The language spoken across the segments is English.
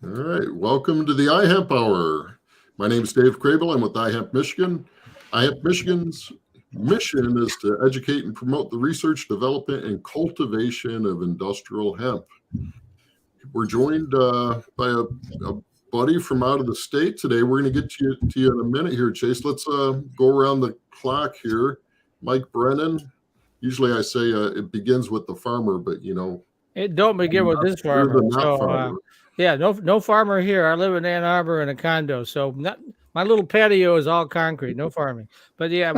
All right, welcome to the iHemp Hour. My name is Dave Crable. I'm with iHemp Michigan. iHemp Michigan's mission is to educate and promote the research, development, and cultivation of industrial hemp. We're joined by a buddy from out of the state today. We're going to get to you in a minute here, Chase. Let's go around the clock here. Mike Brennan. Usually I say it begins with the farmer, but It don't begin with this farmer. farmer. Yeah, no farmer here. I live in Ann Arbor in a condo, so my little patio is all concrete, no farming. But yeah,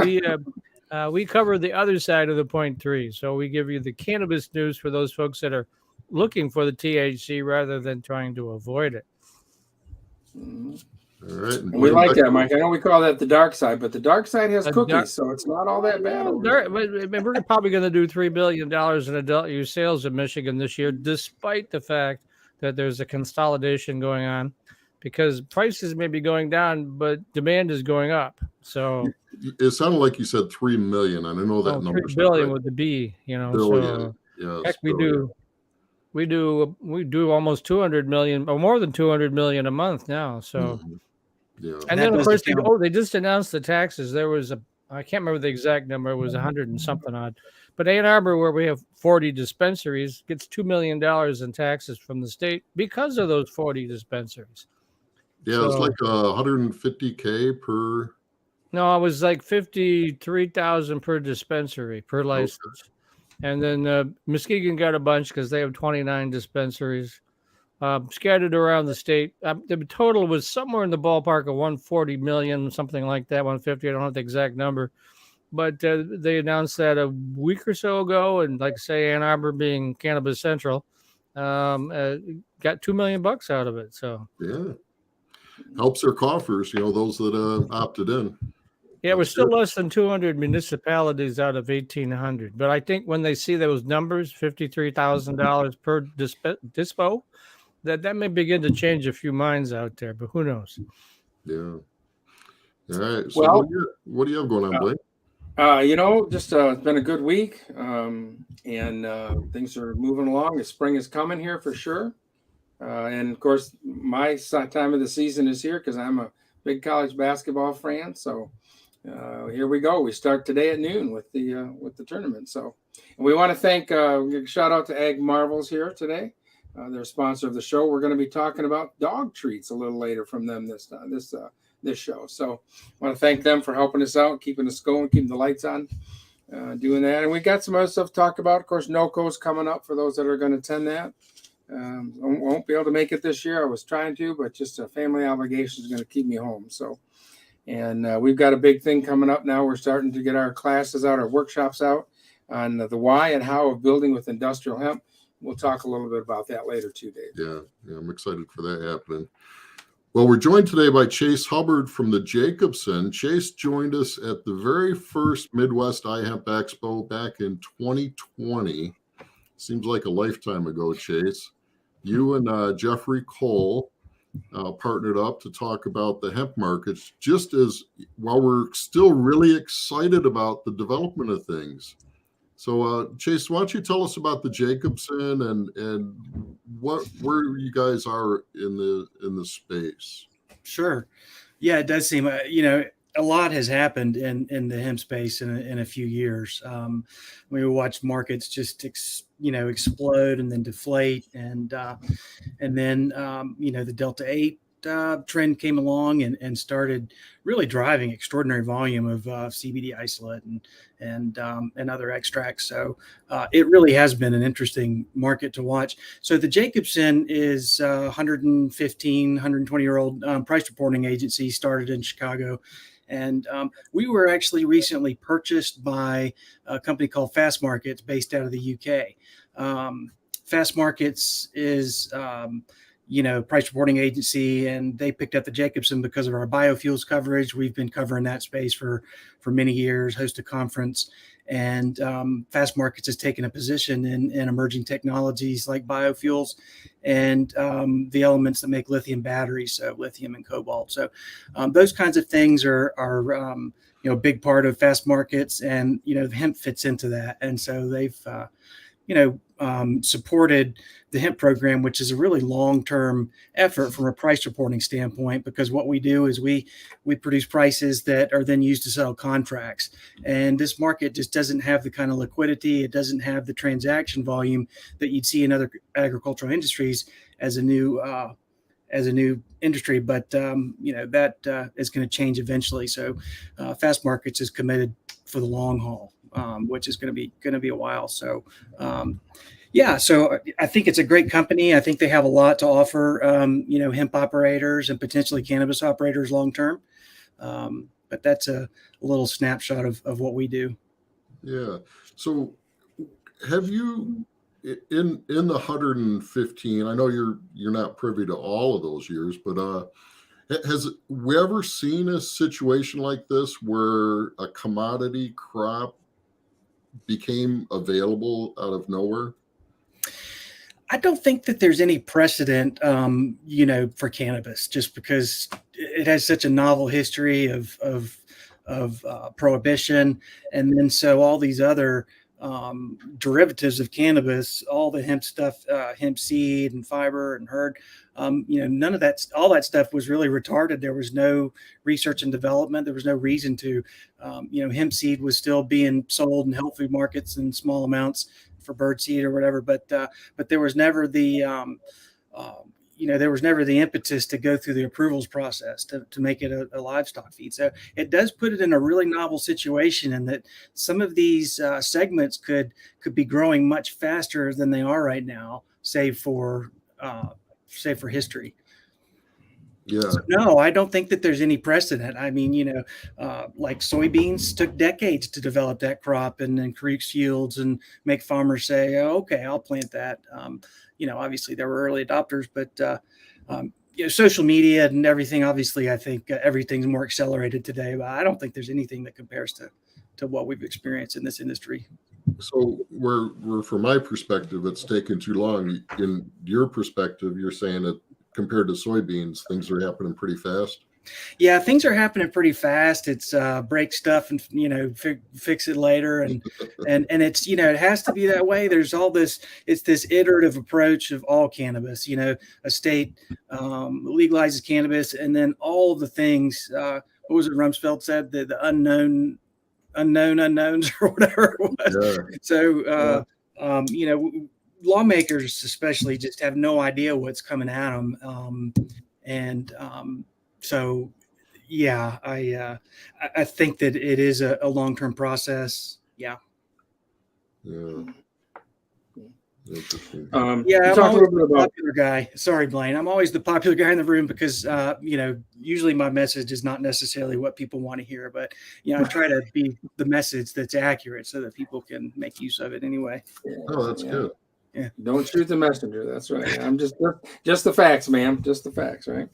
we cover the other side of the 0.3, so we give you the cannabis news for those folks that are looking for the THC rather than trying to avoid it. All right. We like that, Mike. I know we call that the dark side, but the dark side has cookies, so it's not all that bad. We're probably going to do $3 billion in adult use sales in Michigan this year, despite the fact that there's a consolidation going on, because prices may be going down, but demand is going up. So it sounded like you said 3 million. I don't know that number. 3 billion with the B, Billion. So yes, heck, we do almost 200 million or more than 200 million a month now. So. Yeah. And then, of course, they just announced the taxes. There was I can't remember the exact number. It was 100 and something odd. But Ann Arbor, where we have 40 dispensaries, gets $2 million in taxes from the state because of those 40 dispensaries. Yeah, it's like 150K per. No, it was like 53,000 per dispensary per license. Okay. And then Muskegon got a bunch because they have 29 dispensaries. Scattered around the state. The total was somewhere in the ballpark of 140 million, something like that, 150. I don't have the exact number. But they announced that a week or so ago, and like I say, Ann Arbor being Cannabis Central, got $2 million out of it. So yeah, helps their coffers, those that opted in. Yeah, we're still less than 200 municipalities out of 1,800. But I think when they see those numbers, $53,000 per dispo, that may begin to change a few minds out there, but who knows? Yeah. All right. So what do you have going on, Blake? Just it's been a good week, and things are moving along. The spring is coming here for sure. And of course, my time of the season is here because I'm a big college basketball fan. So here we go. We start today at noon with the tournament. So and we want to thank shout out to Ag Marvels here today. They're a sponsor of the show. We're going to be talking about dog treats a little later from them this show. So I want to thank them for helping us out, keeping us going, keeping the lights on, doing that. And we got some other stuff to talk about. Of course, NOCO's coming up for those that are going to attend that. I won't be able to make it this year. I was trying to, but just a family obligation is going to keep me home. So, and we've got a big thing coming up now. We're starting to get our classes out, our workshops out on the why and how of building with industrial hemp. We'll talk a little bit about that later too, Dave. Yeah, I'm excited for that happening. Well, we're joined today by Chase Hubbard from the Jacobsen. Chase joined us at the very first Midwest iHemp Expo back in 2020. Seems like a lifetime ago, Chase. You and Jeffrey Cole partnered up to talk about the hemp markets, just as while we're still really excited about the development of things. So, Chase, why don't you tell us about the Jacobsen and where you guys are in the space? Sure. Yeah, it does seem a lot has happened in the hemp space in a few years. We watched markets just explode and then deflate, and then the Delta 8 trend came along and started really driving extraordinary volume of CBD isolate and other extracts. So it really has been an interesting market to watch. So the Jacobsen is 120-year-old price reporting agency, started in Chicago. And we were actually recently purchased by a company called Fast Markets based out of the UK. Fast Markets is price reporting agency, and they picked up the Jacobsen because of our biofuels coverage. We've been covering that space for many years, host a conference, and Fast Markets has taken a position in emerging technologies like biofuels and the elements that make lithium batteries, so lithium and cobalt. So those kinds of things are a big part of Fast Markets, and hemp fits into that. And so they've supported the hemp program, which is a really long-term effort from a price reporting standpoint, because what we do is we produce prices that are then used to settle contracts. And this market just doesn't have the kind of liquidity. It doesn't have the transaction volume that you'd see in other agricultural industries as a new industry. But that is going to change eventually. So Fast Markets is committed for the long haul, which is going to be a while. So so I think it's a great company. I think they have a lot to offer, hemp operators and potentially cannabis operators long term. But that's a little snapshot of what we do. Yeah. So have you, in the 115, I know you're not privy to all of those years, but has we ever seen a situation like this where a commodity crop became available out of nowhere? I don't think that there's any precedent, for cannabis, just because it has such a novel history of prohibition, and then so all these other derivatives of cannabis, all the hemp stuff, hemp seed and fiber and herd, none of that, all that stuff was really retarded. There was no research and development. There was no reason to, hemp seed was still being sold in health food markets in small amounts for bird seed or whatever. But there was never the, there was never the impetus to go through the approvals process to make it a livestock feed. So it does put it in a really novel situation, in that some of these segments could be growing much faster than they are right now, save for history. Yeah. So, no, I don't think that there's any precedent. I mean, like soybeans took decades to develop that crop and increase yields and make farmers say, oh, okay, I'll plant that. Obviously there were early adopters, but social media and everything, obviously I think everything's more accelerated today, but I don't think there's anything that compares to what we've experienced in this industry. So we're from my perspective, it's taken too long. In your perspective, you're saying that compared to soybeans, things are happening pretty fast. Yeah, things are happening pretty fast. It's break stuff and fix it later, and it's it has to be that way. There's all this. It's this iterative approach of all cannabis. A state legalizes cannabis, and then all the things. What was it Rumsfeld said? The unknown unknowns or whatever it was. Yeah. So lawmakers especially just have no idea what's coming at them, so, yeah, I think that it is a long-term process. Yeah. Yeah. I'm always the popular guy. Sorry, Blaine. I'm always the popular guy in the room because, usually my message is not necessarily what people want to hear, but, I try to be the message that's accurate so that people can make use of it anyway. Oh, that's good. Yeah. Don't shoot the messenger. That's right. I'm just the facts, ma'am. Just the facts, right?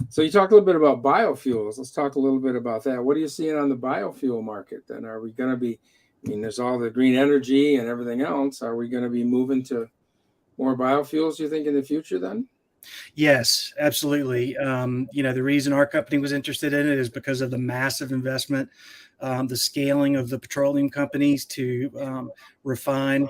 So you talked a little bit about biofuels. Let's talk a little bit about that. What are you seeing on the biofuel market? Then are we going to be, there's all the green energy and everything else. Are we going to be moving to more biofuels, you think, in the future then? Yes, absolutely. The reason our company was interested in it is because of the massive investment, the scaling of the petroleum companies to refine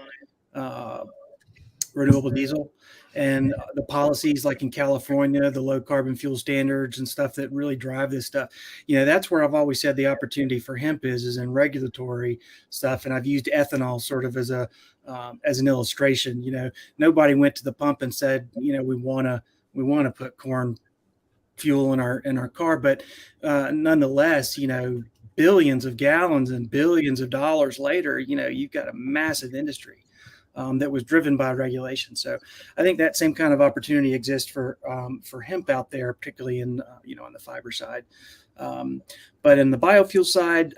renewable diesel, and the policies like in California, the low carbon fuel standards and stuff that really drive this stuff. That's where I've always said the opportunity for hemp is in regulatory stuff. And I've used ethanol sort of as an illustration. Nobody went to the pump and said, we want to put corn fuel in our car, but nonetheless, billions of gallons and billions of dollars later, you've got a massive industry that was driven by regulation. So I think that same kind of opportunity exists for hemp out there, particularly in on the fiber side. But in the biofuel side,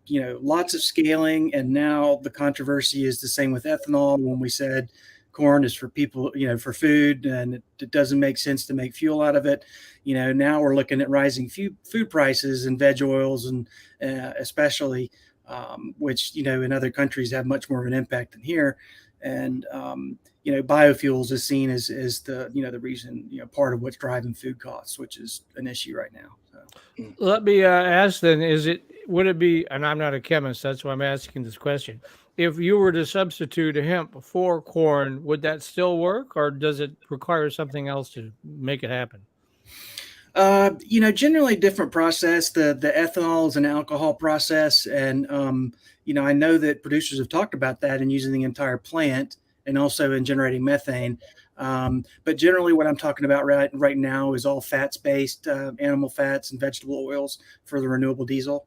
lots of scaling, and now the controversy is the same with ethanol. When we said corn is for people, for food, and it doesn't make sense to make fuel out of it. Now we're looking at rising food prices and veg oils, and especially, which, in other countries have much more of an impact than here. And, biofuels is seen as the, the reason, part of what's driving food costs, which is an issue right now. So. Let me ask then, would it be, and I'm not a chemist, that's why I'm asking this question. if you were to substitute hemp for corn, would that still work, or does it require something else to make it happen? Generally different process. The ethanol is an alcohol process, and I know that producers have talked about that and using the entire plant, and also in generating methane. But generally, what I'm talking about right now is all fats-based, animal fats and vegetable oils for the renewable diesel.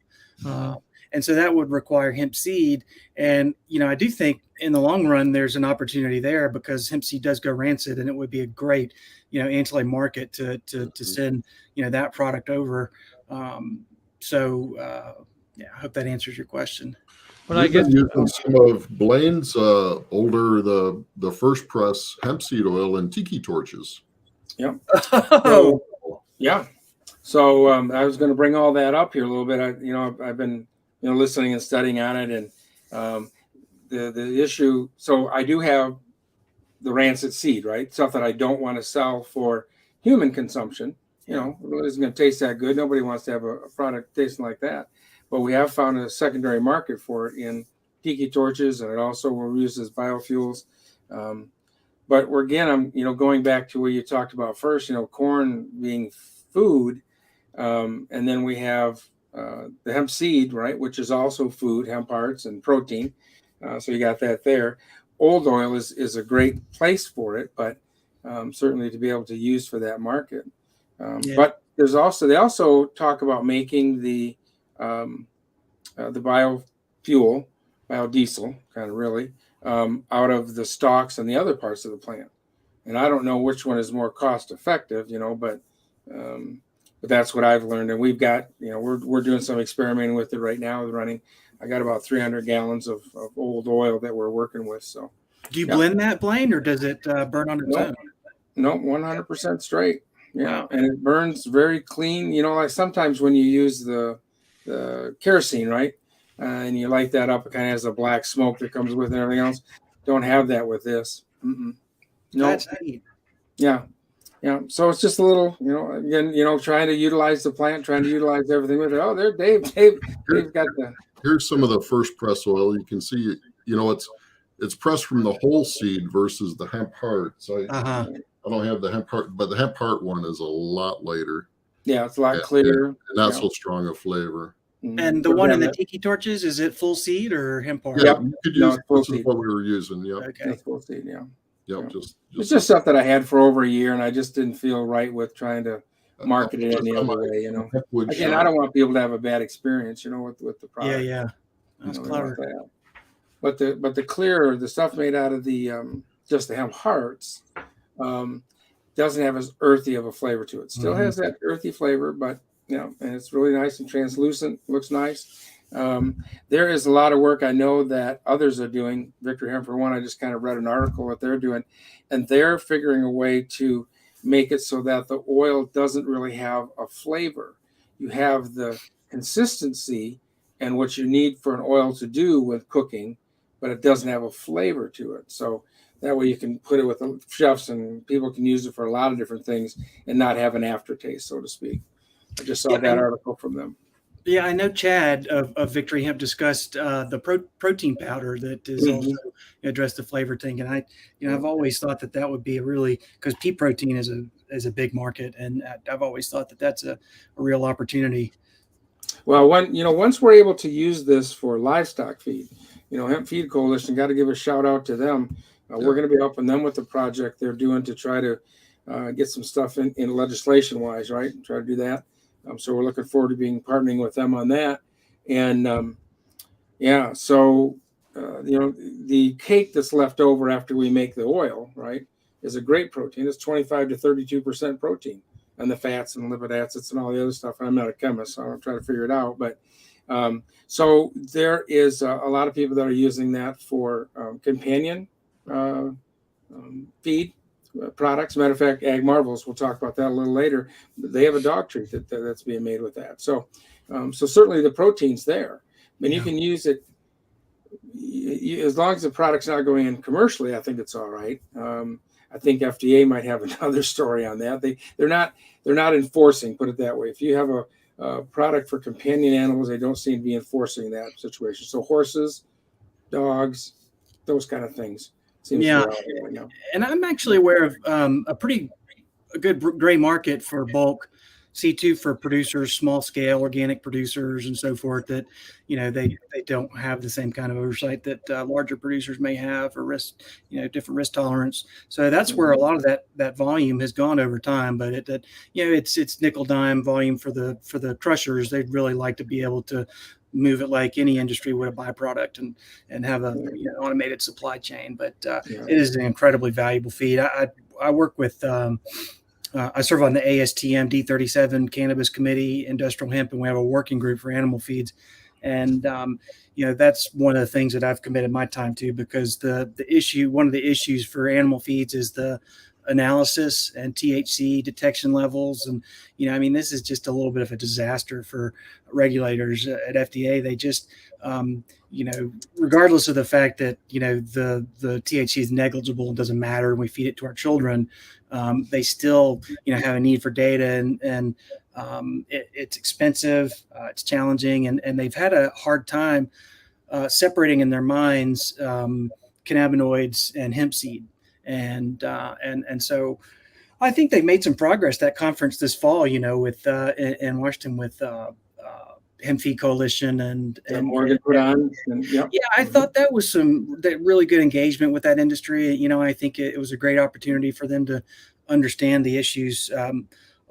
And so that would require hemp seed. And, I do think in the long run, there's an opportunity there because hemp seed does go rancid, and it would be a great, ancillary market to send, that product over. I hope that answers your question. When I We've get been using some of Blaine's older, the first press hemp seed oil in tiki torches. Yep. Oh, Yeah. So I was going to bring all that up here a little bit. I've been listening and studying on it, and the issue. So I do have the rancid seed, right? Stuff that I don't want to sell for human consumption. It isn't going to taste that good. Nobody wants to have a product tasting like that. But we have found a secondary market for it in tiki torches, and it also will be used as biofuels. But I'm going back to what you talked about first. Corn being food, and then we have the hemp seed, right, which is also food, hemp hearts and protein. So you got that there. Old oil is a great place for it, but certainly to be able to use for that market. But they also talk about making the biofuel, biodiesel, kind of really, out of the stalks and the other parts of the plant. And I don't know which one is more cost effective, but that's what I've learned. And we've got, we're doing some experimenting with it right now. I got about 300 gallons of old oil that we're working with. So, do you blend that, Blaine, or does it burn on its own? No, 100% straight. Yeah, Wow. and it burns very clean. Like sometimes when you use the kerosene, right, and you light that up, it kind of has a black smoke that comes with it and everything else. Don't have that with this. No. That's neat. Yeah. Yeah. So it's just a little, again, trying to utilize the plant, trying to utilize everything with it. Oh, there, Dave got the. Here's some of the first press oil. You can see, it's pressed from the whole seed versus the hemp heart. So I don't have the hemp heart, but the hemp heart one is a lot lighter. Yeah, it's a lot clearer. And not so strong a flavor. And the one in the tiki torches, is it full seed or hemp heart? Yeah, you could use full this is seed. what we were using. Yeah. Okay. That's full seed, yeah. Yep. It's just stuff that I had for over a year, and I just didn't feel right with trying to market it any other way. Again, I don't want people to have a bad experience, with the product. Yeah. That's clever. But the clear, the stuff made out of the just the hemp hearts, doesn't have as earthy of a flavor to it. Still has that earthy flavor, but and it's really nice and translucent. Looks nice. There is a lot of work I know that others are doing. Victory Hemp, for one, I just kind of read an article what they're doing, and they're figuring a way to make it so that the oil doesn't really have a flavor. You have the consistency and what you need for an oil to do with cooking, but it doesn't have a flavor to it. So that way you can put it with the chefs, and people can use it for a lot of different things and not have an aftertaste, so to speak. I just saw that article from them. Yeah, I know Chad of Victory Hemp discussed the protein powder that is also addressed the flavor thing, and I've always thought that would be a really, because pea protein is a big market, and I've always thought that's a real opportunity. Well, once we're able to use this for livestock feed, Hemp Feed Coalition, got to give a shout out to them. We're going to be helping them with the project they're doing to try to get some stuff in legislation wise, right? Try to do that. So we're looking forward to partnering with them on that. And so the cake that's left over after we make the oil, right, is a great protein. It's 25 to 32% protein, and the fats and lipid acids and all the other stuff. I'm not a chemist, so I'm trying to figure it out. But so there is a lot of people that are using that for companion feed products. Matter of fact, Ag Marvels, we'll talk about that a little later. They have a dog treat that's being made with that. So certainly the protein's there. I mean, you can use it as long as the product's not going in commercially. I think it's all right. I think FDA might have another story on that. They're not enforcing, put it that way. If you have a product for companion animals, they don't seem to be enforcing that situation. So horses, dogs, those kind of things. Seems Yeah. to be out there right now. And I'm actually aware of a good gray market for bulk C2 for producers, small scale organic producers and so forth that, they don't have the same kind of oversight that larger producers may have, or risk, different risk tolerance. So that's where a lot of that volume has gone over time. But it's nickel dime volume for the crushers. They'd really like to be able to move it like any industry would a byproduct and have a automated supply chain. But it is an incredibly valuable feed. I work with I serve on the ASTM D37 Cannabis Committee, Industrial Hemp, and we have a working group for animal feeds. And that's one of the things that I've committed my time to, because one of the issues for animal feeds is the analysis and THC detection levels. And, this is just a little bit of a disaster for regulators at FDA. They just, regardless of the fact that, the THC is negligible and doesn't matter, and we feed it to our children, they still, have a need for data, and it's expensive, it's challenging, and they've had a hard time separating in their minds cannabinoids and hemp seed. And so I think they made some progress. That conference this fall, with in Washington with Hemp Feed Coalition and Morgan put on. I thought that was that really good engagement with that industry. I think it was a great opportunity for them to understand the issues a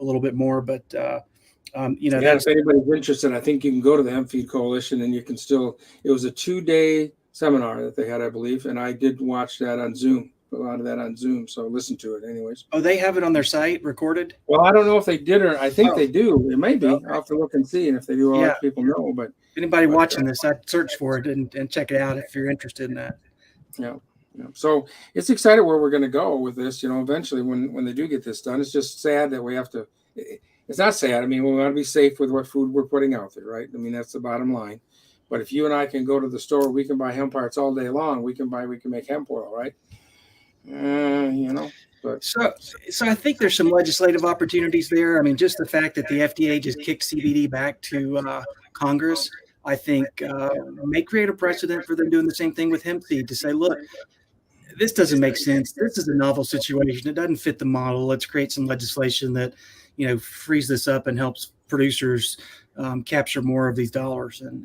little bit more. But if anybody's interested, I think you can go to the Hemp Feed Coalition, and you can still. It was a 2-day seminar that they had, I believe, and I did watch that on Zoom. A lot of that on Zoom, so listen to it anyways. Oh, they have it on their site recorded? Well, I don't know if they did, or I think they do. It may be. I'll have to look and see, and if they do, I'll let people know. But anybody watching this, I'd search for it and check it out if you're interested in that. Yeah. So it's excited where we're going to go with this. Eventually, when they do get this done, it's just sad that we have to. It's not sad. We want to be safe with what food we're putting out there, right? That's the bottom line. But if you and I can go to the store, we can buy hemp parts all day long. We can make hemp oil, right? But so I think there's some legislative opportunities there. Just the fact that the FDA just kicked CBD back to Congress, I think may create a precedent for them doing the same thing with hemp seed, to say, look, this doesn't make sense. This is a novel situation. It doesn't fit the model. Let's create some legislation that, frees this up and helps producers capture more of these dollars and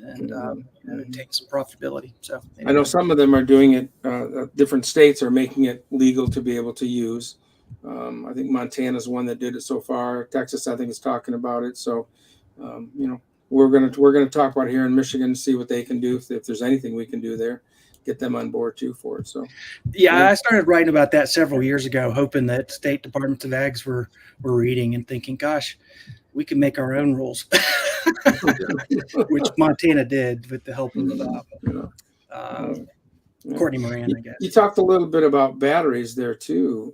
take some profitability. So I know some of them are doing it. Different states are making it legal to be able to use. I think Montana's one that did it so far. Texas, I think, is talking about it. So, we're gonna talk about it here in Michigan and see what they can do, if there's anything we can do there. Get them on board too for it. So I started writing about that several years ago, hoping that state departments of ags were reading and thinking, gosh, we can make our own rules, which Montana did with the help of Courtney Moran, I guess. You talked a little bit about batteries there too.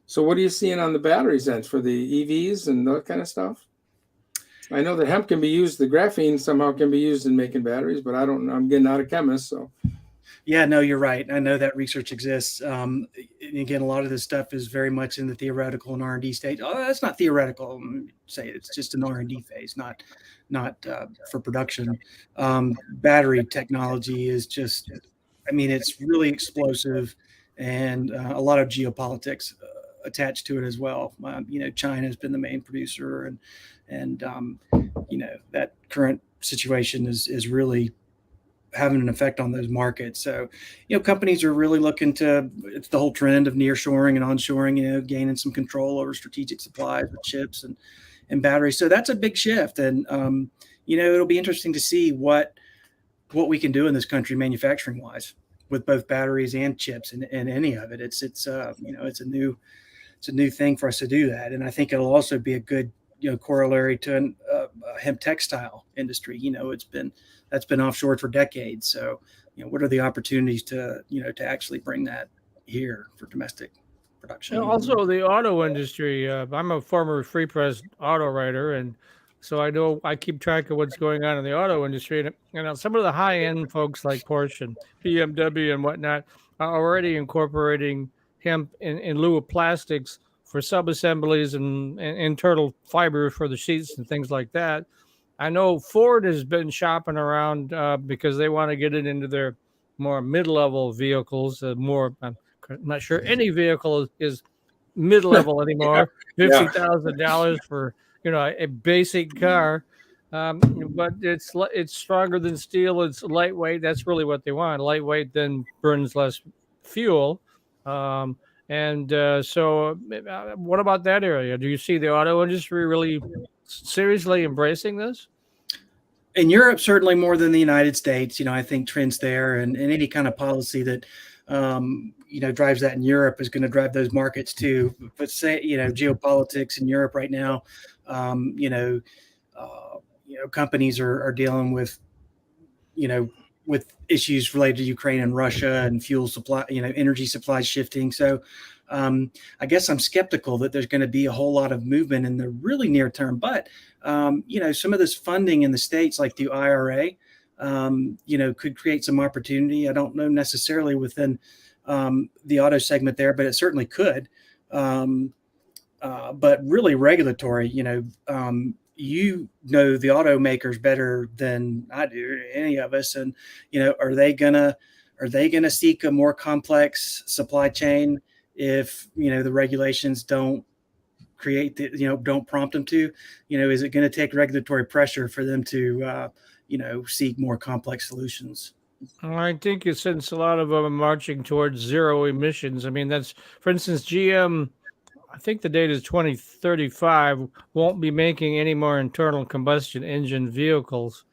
So what are you seeing on the batteries end for the EVs and that kind of stuff? I know that hemp can be used, the graphene somehow can be used in making batteries, but I don't know. I'm getting not a chemist, so. Yeah, no, you're right. I know that research exists. And again, a lot of this stuff is very much in the theoretical and R&D stage. Oh, that's not theoretical. Say it's just an R&D phase, not for production. Battery technology is just, it's really explosve, and a lot of geopolitics attached to it as well. China has been the main producer, and that current situation is really having an effect on those markets. So, companies are really looking to, it's the whole trend of nearshoring and onshoring, gaining some control over strategic supplies with chips and batteries. So that's a big shift. And, it'll be interesting to see what we can do in this country manufacturing wise with both batteries and chips and any of it. It's a new thing for us to do that. And I think it'll also be a good, corollary to a hemp textile industry. That's been offshore for decades. So, what are the opportunities to actually bring that here for domestic production? Also, the auto industry. I'm a former free press auto writer, and so I keep track of what's going on in the auto industry. And some of the high end folks like Porsche and BMW and whatnot are already incorporating hemp in lieu of plastics for sub-assemblies and internal fiber for the sheets and things like that. I know Ford has been shopping around because they want to get it into their more mid-level vehicles. More, I'm not sure any vehicle is mid-level anymore. Yeah. $50,000 for a basic car, but it's stronger than steel. It's lightweight. That's really what they want. Lightweight, then burns less fuel. What about that area? Do you see the auto industry really seriously embracing this? In Europe, certainly more than the United States. I think trends there and any kind of policy that, drives that in Europe is going to drive those markets too. But say, geopolitics in Europe right now, companies are dealing with, with issues related to Ukraine and Russia and fuel supply, energy supply shifting. So I guess I'm skeptical that there's going to be a whole lot of movement in the really near term. But, some of this funding in the States, like the IRA, could create some opportunity. I don't know necessarily within the auto segment there, but it certainly could. But really regulatory, the automakers better than I do, any of us. And, are they gonna seek a more complex supply chain if, the regulations don't create don't prompt them to, is it going to take regulatory pressure for them to, seek more complex solutions? I think since a lot of them are marching towards zero emissions. I mean, that's, for instance, GM, I think the date is 2035, won't be making any more internal combustion engine vehicles.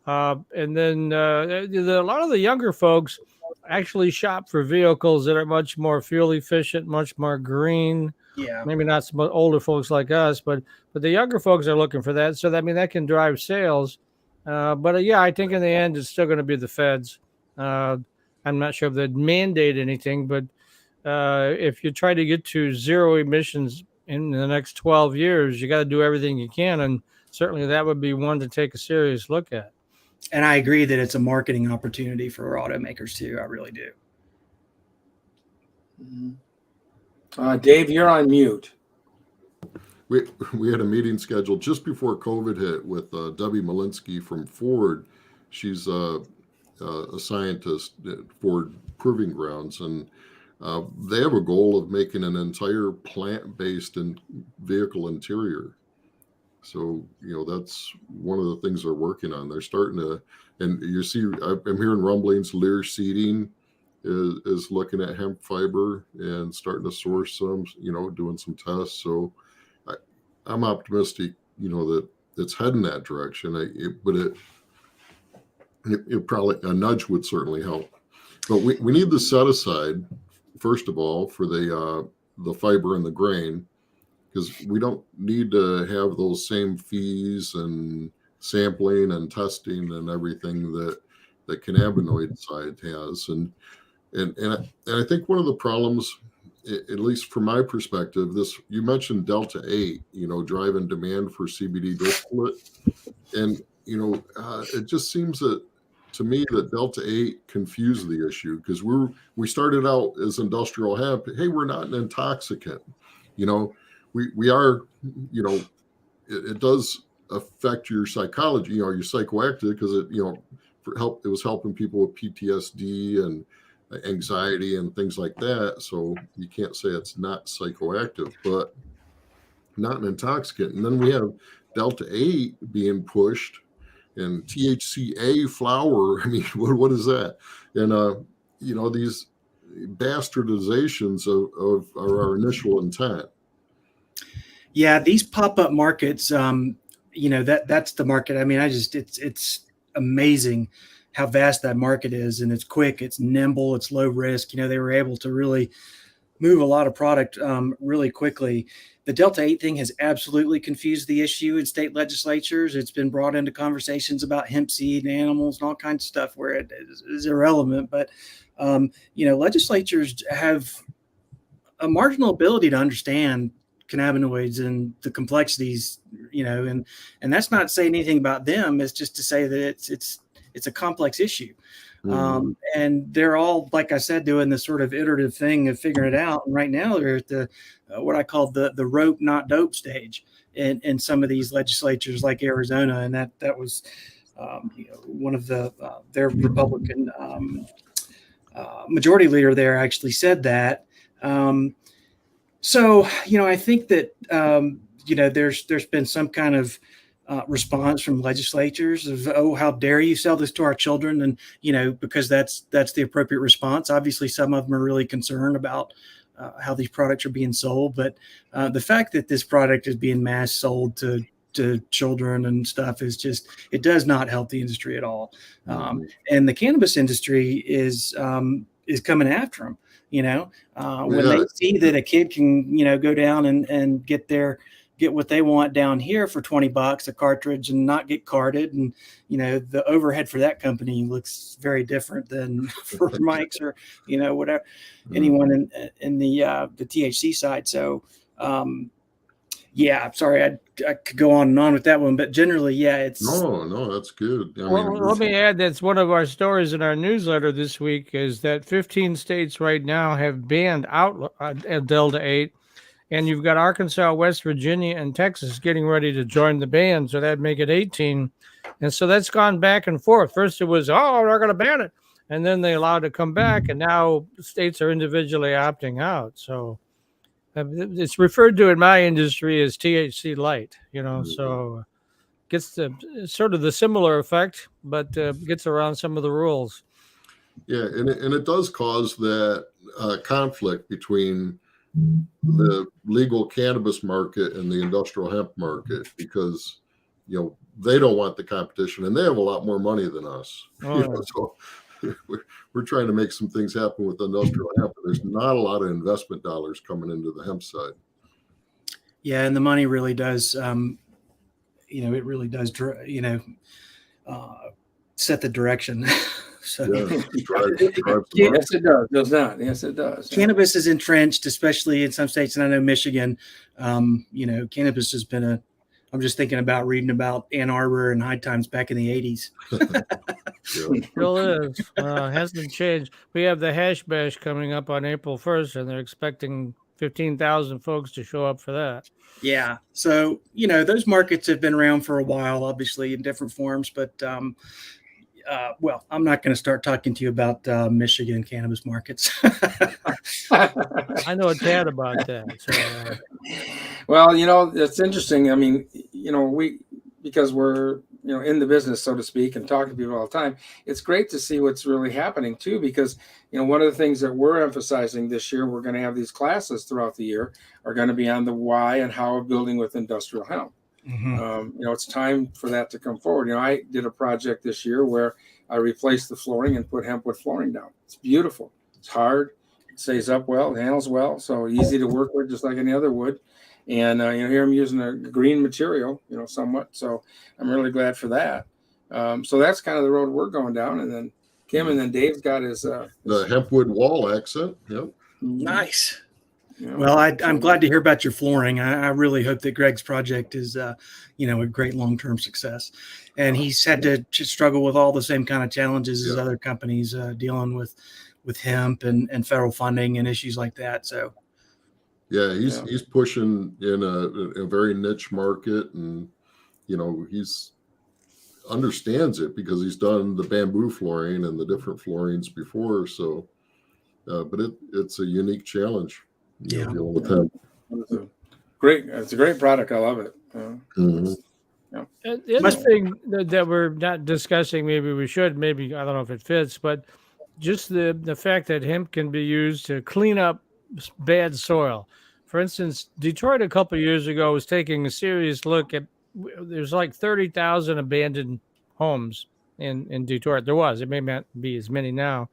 And then a lot of the younger folks actually shop for vehicles that are much more fuel efficient, much more green. Yeah. Maybe not some older folks like us, but the younger folks are looking for that. So that can drive sales. I think in the end, it's still going to be the feds. I'm not sure if they'd mandate anything, but if you try to get to zero emissions in the next 12 years, you got to do everything you can. And certainly that would be one to take a serious look at. And I agree that it's a marketing opportunity for automakers too. I really do. Dave, you're on mute. We had a meeting scheduled just before COVID hit with Debbie Malinsky from Ford. She's a scientist at Ford Proving Grounds, and they have a goal of making an entire plant-based vehicle interior. So, that's one of the things they're working on. They're starting to, and you see, I'm hearing rumblings, Lear Seating is looking at hemp fiber and starting to source some, doing some tests. So I'm optimistic, that it's heading that direction. But it probably, a nudge would certainly help. But we need the set aside, first of all, for the fiber and the grain, because we don't need to have those same fees and sampling and testing and everything that the cannabinoid side has. And I think one of the problems, at least from my perspective, you mentioned Delta 8, driving demand for CBD distillate. And, it just seems that to me that Delta 8 confused the issue, because we started out as industrial hemp. Hey, we're not an intoxicant. We are, it does affect your psychology, you're psychoactive, because it was helping people with PTSD and anxiety and things like that. So you can't say it's not psychoactive, but not an intoxicant. And then we have Delta 8 being pushed, and THCA flower. I mean, what is that? And these bastardizations of our initial intent. Yeah, these pop-up markets, that's the market. I mean, it's amazing how vast that market is, and it's quick, it's nimble, it's low risk. They were able to really move a lot of product really quickly. The Delta 8 thing has absolutely confused the issue in state legislatures. It's been brought into conversations about hemp seed and animals and all kinds of stuff where it is irrelevant. But, legislatures have a marginal ability to understand cannabinoids and the complexities, and that's not saying anything about them. It's just to say that it's a complex issue. Mm-hmm. And they're all, like I said, doing this sort of iterative thing of figuring it out. And right now they're at the what I call the rope not dope stage in some of these legislatures like Arizona, and that was one of their Republican majority leader there actually said that. So, I think that, there's been some kind of response from legislatures of, oh, how dare you sell this to our children? And, because that's the appropriate response. Obviously, some of them are really concerned about how these products are being sold. But the fact that this product is being mass sold to children and stuff is just, it does not help the industry at all. And the cannabis industry is coming after them. When they see that a kid can, go down and get what they want down here for $20 a cartridge and not get carded. And, the overhead for that company looks very different than for Mike's or, whatever, anyone in the THC side. So, sorry, I could go on and on with that one, but generally, it's no, that's good. Let me add, that's one of our stories in our newsletter this week, is that 15 states right now have banned out Delta 8, and you've got Arkansas, West Virginia, and Texas getting ready to join the ban, so that'd make it 18. And so that's gone back and forth. First it was, we're going to ban it, and then they allowed it to come back, and now states are individually opting out. So it's referred to in my industry as THC light, so gets sort of the similar effect, but gets around some of the rules. Yeah, and it does cause that conflict between the legal cannabis market and the industrial hemp market, because they don't want the competition, and they have a lot more money than us. So we're trying to make some things happen with industrial hemp. There's not a lot of investment dollars coming into the hemp side. Yeah, and the money really does, it really does, set the direction. So yes, it does. Does not? Yes, it does. Cannabis is entrenched, especially in some states, and I know Michigan. Cannabis has been I'm just thinking about reading about Ann Arbor and High Times back in the 80s. It still is. Hasn't changed. We have the Hash Bash coming up on April 1st, and they're expecting 15,000 folks to show up for that. Yeah. So, those markets have been around for a while, obviously in different forms, but I'm not going to start talking to you about Michigan cannabis markets. I know a tad about that. So. Well, it's interesting. I mean, because we're, in the business, so to speak, and talking to people all the time, it's great to see what's really happening too, because, one of the things that we're emphasizing this year, we're going to have these classes throughout the year, are going to be on the why and how of building with industrial hemp. Mm-hmm. It's time for that to come forward. I did a project this year where I replaced the flooring and put hempwood flooring down. It's beautiful. It's hard. It stays up well. It handles well. So easy to work with, just like any other wood. And, here I'm using a green material, somewhat. So I'm really glad for that. So that's kind of the road we're going down. And then Kim and then Dave's got his the hempwood wall accent. Yep. Nice. Well, I'm glad to hear about your flooring. I really hope that Greg's project is, a great long-term success. And he's had to struggle with all the same kind of challenges as other companies dealing with hemp and federal funding and issues like that. So, he's pushing in a very niche market, and he's understands it because he's done the bamboo flooring and the different floorings before. So, but it's a unique challenge. Dealing with hemp. It's a great product. I love it. The other thing that we're not discussing, maybe we should, I don't know if it fits, but just the fact that hemp can be used to clean up bad soil. For instance, Detroit a couple of years ago was taking a serious look at, there's like 30,000 abandoned homes in Detroit. There was. It may not be as many now,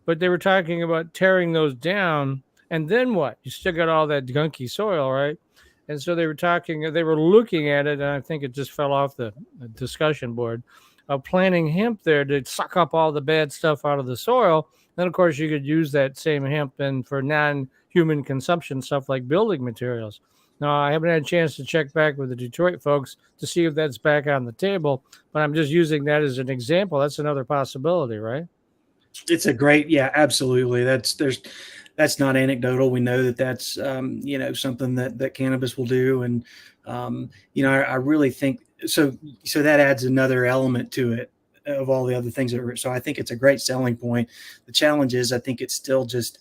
but they were talking about tearing those down. And then what? You still got all that gunky soil, right? And so they were looking at it, and I think it just fell off the discussion board of planting hemp there to suck up all the bad stuff out of the soil. Then, of course, you could use that same hemp for non-human consumption stuff like building materials. Now, I haven't had a chance to check back with the Detroit folks to see if that's back on the table, but I'm just using that as an example. That's another possibility, right? It's a great, absolutely. That's not anecdotal. We know that's something that cannabis will do, and I really think so. So that adds another element to it of all the other things that are. So I think it's a great selling point. The challenge is, I think it's still just,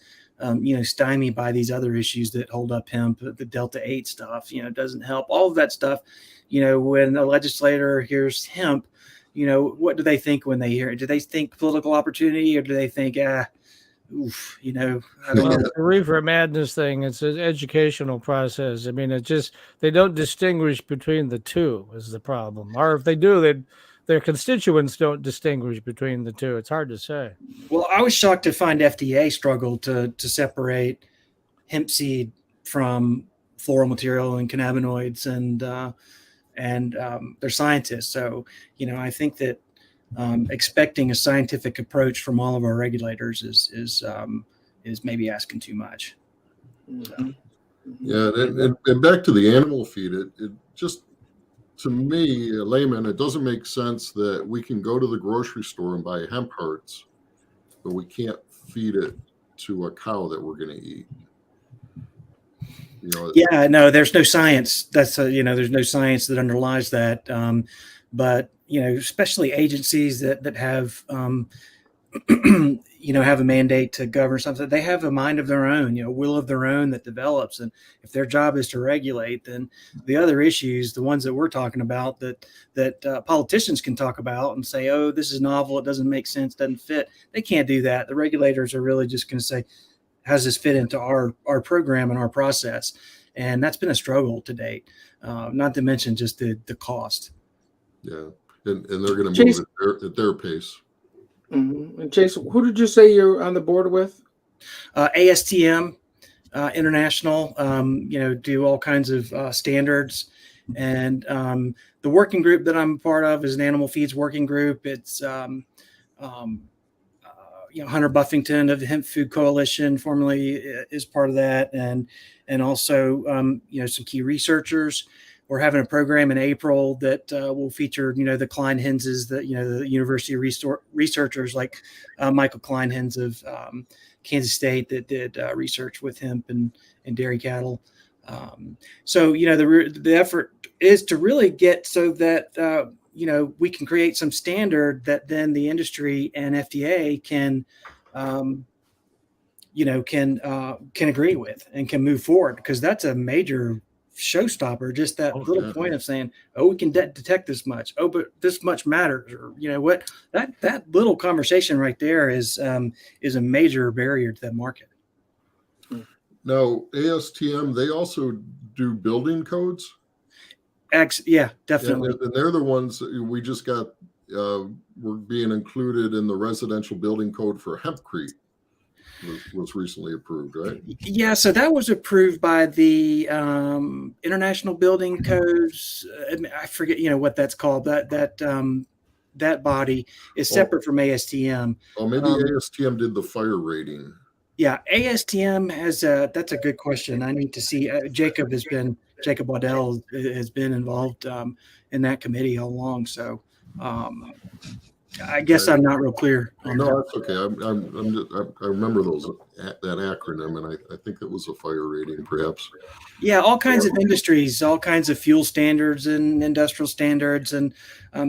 stymied by these other issues that hold up hemp, the Delta 8 stuff, doesn't help. All of that stuff, when a legislator hears hemp, what do they think when they hear it? Do they think political opportunity, or do they think, I don't know. The reefer madness thing, it's an educational process. I mean, they don't distinguish between the two is the problem. Or if they do, their constituents don't distinguish between the two. It's hard to say. Well, I was shocked to find FDA struggle to separate hemp seed from floral material and cannabinoids, and they're scientists. So, I think that expecting a scientific approach from all of our regulators is maybe asking too much. Mm-hmm. Yeah, and back to the animal feed, it just, to me, a layman, it doesn't make sense that we can go to the grocery store and buy hemp hearts, but we can't feed it to a cow that we're going to eat. Yeah, no, there's no science. There's no science that underlies that. But especially agencies that have have a mandate to govern something, they have a mind of their own, will of their own that develops. And if their job is to regulate, then the other issues, the ones that we're talking about, that politicians can talk about and say, oh, this is novel, it doesn't make sense, doesn't fit. They can't do that. The regulators are really just going to say, how does this fit into our program and our process? And that's been a struggle to date, not to mention just the cost. Yeah, and they're going to move at their pace. Mm-hmm. And Chase, who did you say you're on the board with? ASTM International, do all kinds of standards. And the working group that I'm a part of is an animal feeds working group. It's Hunter Buffington of the Hemp Food Coalition formerly is part of that, and also some key researchers. We're having a program in April that will feature the Kleinhenses, the university researchers like Michael Kleinhens of Kansas State that did research with hemp and dairy cattle. So the effort is to really get so that we can create some standard that then the industry and FDA can agree with and can move forward, because that's a major showstopper. Just that little point of saying, oh, we can detect this much, oh, but this much matters, or what, that little conversation right there is a major barrier to that market. Now, ASTM, they also do building codes. Yeah, definitely. And they're the ones that we just got, were being included in the residential building code for hempcrete. Was recently approved, right? Yeah, so that was approved by the International Building Codes. I forget, what that's called. That body is separate from ASTM. Oh, maybe ASTM did the fire rating. Yeah, ASTM has that's a good question. I need to see. Jacob Waddell has been involved in that committee all along. So I guess I'm not real clear. No, that's okay. I remember that acronym, and I think it was a fire rating, perhaps. Yeah, all kinds of industries, all kinds of fuel standards and industrial standards and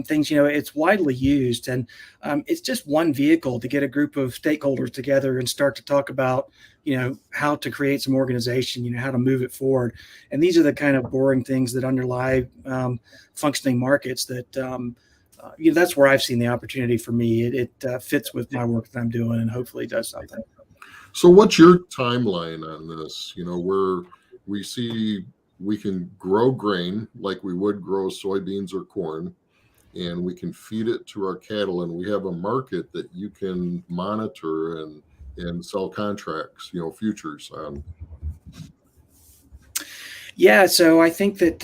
things. It's widely used, and it's just one vehicle to get a group of stakeholders together and start to talk about how to create some organization, how to move it forward. And these are the kind of boring things that underlie functioning markets that. That's where I've seen the opportunity for me. It fits with my work that I'm doing, and hopefully does something. So what's your timeline on this? Where we see we can grow grain like we would grow soybeans or corn, and we can feed it to our cattle, and we have a market that you can monitor and sell contracts, futures on. Yeah, so I think that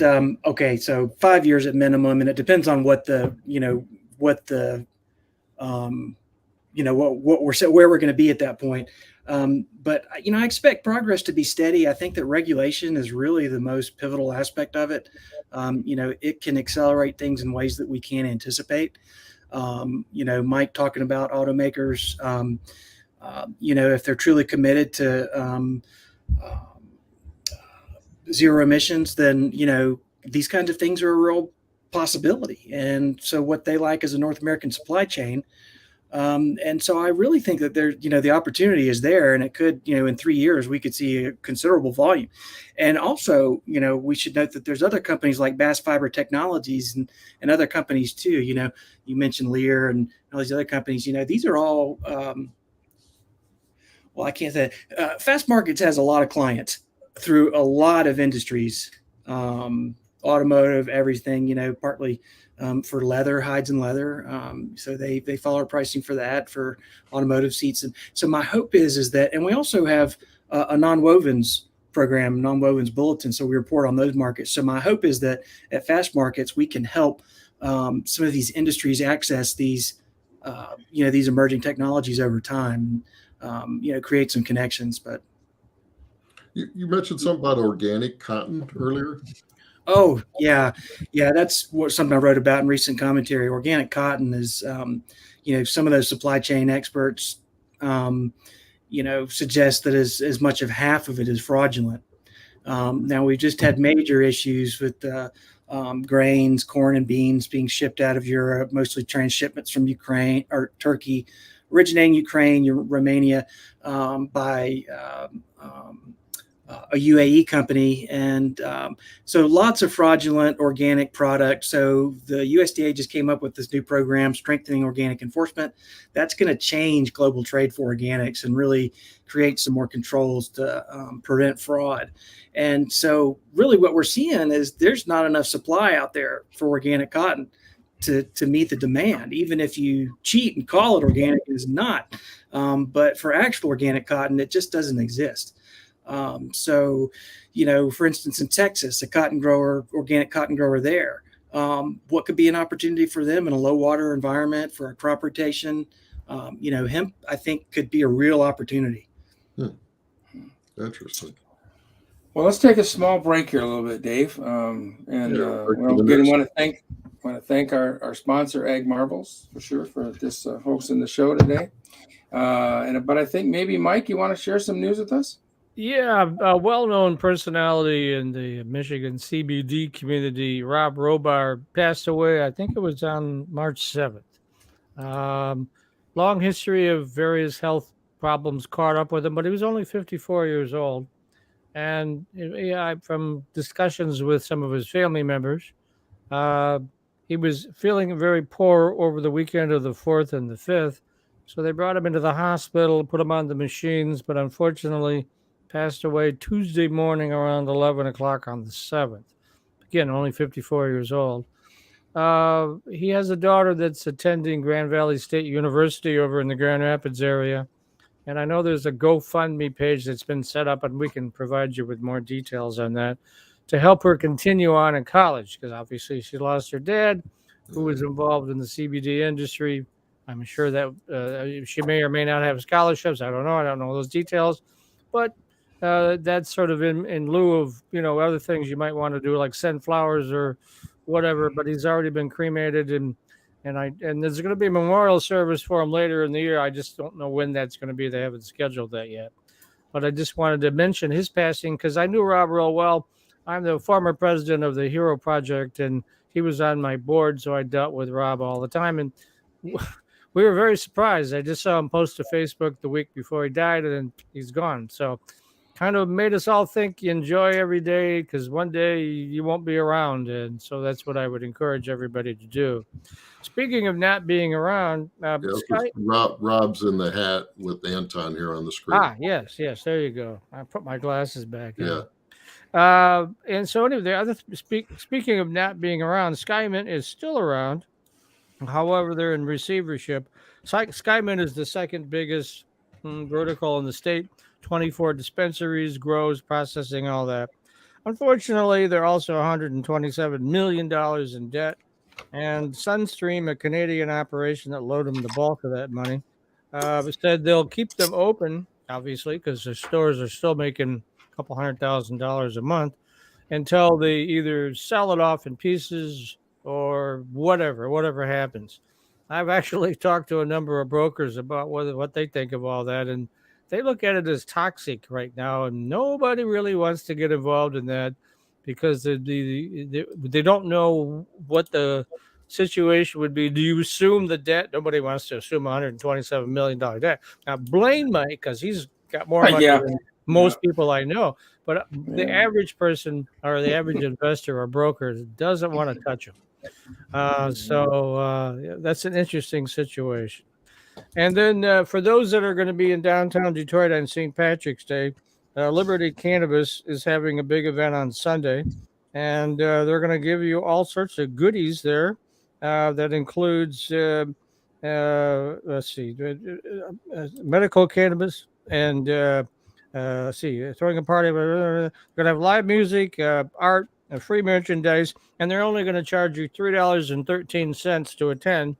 so 5 years at minimum, and it depends on what where we're going to be at that point. But I expect progress to be steady. I think that regulation is really the most pivotal aspect of it. It can accelerate things in ways that we can't anticipate. Mike talking about automakers, if they're truly committed to zero emissions, then these kinds of things are a real possibility. And so what they like is a North American supply chain. And so I really think that there, the opportunity is there, and it could, in 3 years, we could see a considerable volume. And also, we should note that there's other companies like Bass Fiber Technologies and other companies too. You mentioned Lear and all these other companies, these are all, well, I can't say Fast Markets has a lot of clients through a lot of industries, automotive, everything, partly for leather, hides and leather. So they follow our pricing for that, for automotive seats. And so my hope is that, and we also have a non-wovens program, non-wovens bulletin. So we report on those markets. So my hope is that at Fast Markets, we can help some of these industries access these, these emerging technologies over time, create some connections. But you mentioned something about organic cotton earlier. Oh, yeah. That's something I wrote about in recent commentary. Organic cotton is, some of those supply chain experts, suggest that as much of half of it is fraudulent. Now, we've just had major issues with grains, corn, and beans being shipped out of Europe, mostly transshipments from Ukraine or Turkey, originating Ukraine, Romania, by a UAE company. And so lots of fraudulent organic products. So the USDA just came up with this new program, Strengthening Organic Enforcement. That's going to change global trade for organics and really create some more controls to prevent fraud. And so really what we're seeing is there's not enough supply out there for organic cotton to meet the demand. Even if you cheat and call it organic, it is not. But for actual organic cotton, it just doesn't exist. So, for instance, in Texas, organic cotton grower there, what could be an opportunity for them in a low water environment for a crop rotation? Hemp, I think, could be a real opportunity. Interesting. Well, let's take a small break here a little bit, Dave. Want to thank our sponsor, Ag Marvels, for sure, for this hosting the show today. But I think maybe, Mike, you want to share some news with us? Yeah, a well-known personality in the Michigan CBD community, Rob Robar, passed away. I think it was on March 7th. Long history of various health problems caught up with him, but he was only 54 years old. And from discussions with some of his family members, he was feeling very poor over the weekend of the 4th and the 5th. So they brought him into the hospital, put him on the machines, but unfortunately passed away Tuesday morning around 11 o'clock on the 7th. Again, only 54 years old. He has a daughter that's attending Grand Valley State University over in the Grand Rapids area. And I know there's a GoFundMe page that's been set up, and we can provide you with more details on that to help her continue on in college, because obviously she lost her dad, who was involved in the CBD industry. I'm sure that she may or may not have scholarships. I don't know. I don't know those details. But that's sort of in lieu of, other things you might want to do, like send flowers or whatever. But he's already been cremated, and there's going to be a memorial service for him later in the year. I just don't know when that's going to be. They haven't scheduled that yet. But I just wanted to mention his passing because I knew Rob real well. I'm the former president of the Hero Project, and he was on my board, so I dealt with Rob all the time. And we were very surprised. I just saw him post to Facebook the week before he died, and then he's gone. So kind of made us all think you enjoy every day, because one day you won't be around. And so that's what I would encourage everybody to do. Speaking of not being around, Rob's in the hat with Anton here on the screen. Yes, there you go. I put my glasses back. Yeah. And so anyway, the other speaking of not being around, Skymint is still around. However, they're in receivership. Skymint is the second biggest vertical in the state. 24 dispensaries, grows, processing, all that. Unfortunately, they're also $127 million in debt. And Sunstream, a Canadian operation that loaded them the bulk of that money, said they'll keep them open, obviously, because their stores are still making a couple $100,000 a month, until they either sell it off in pieces or whatever happens. I've actually talked to a number of brokers about what they think of all that, and they look at it as toxic right now, and nobody really wants to get involved in that. because they don't know what the situation would be. Do you assume the debt? Nobody wants to assume $127 million debt. Now, Blaine might, because he's got more money Yeah. than most people I know. But the Yeah. average person or the average investor or broker doesn't want to touch them. So that's an interesting situation. And then for those that are going to be in downtown Detroit on St. Patrick's Day, Liberty Cannabis is having a big event on Sunday, and they're going to give you all sorts of goodies there. That includes, let's see, medical cannabis and let's see, throwing a party. We're going to have live music, art, free merchandise, and they're only going to charge you $3.13 to attend.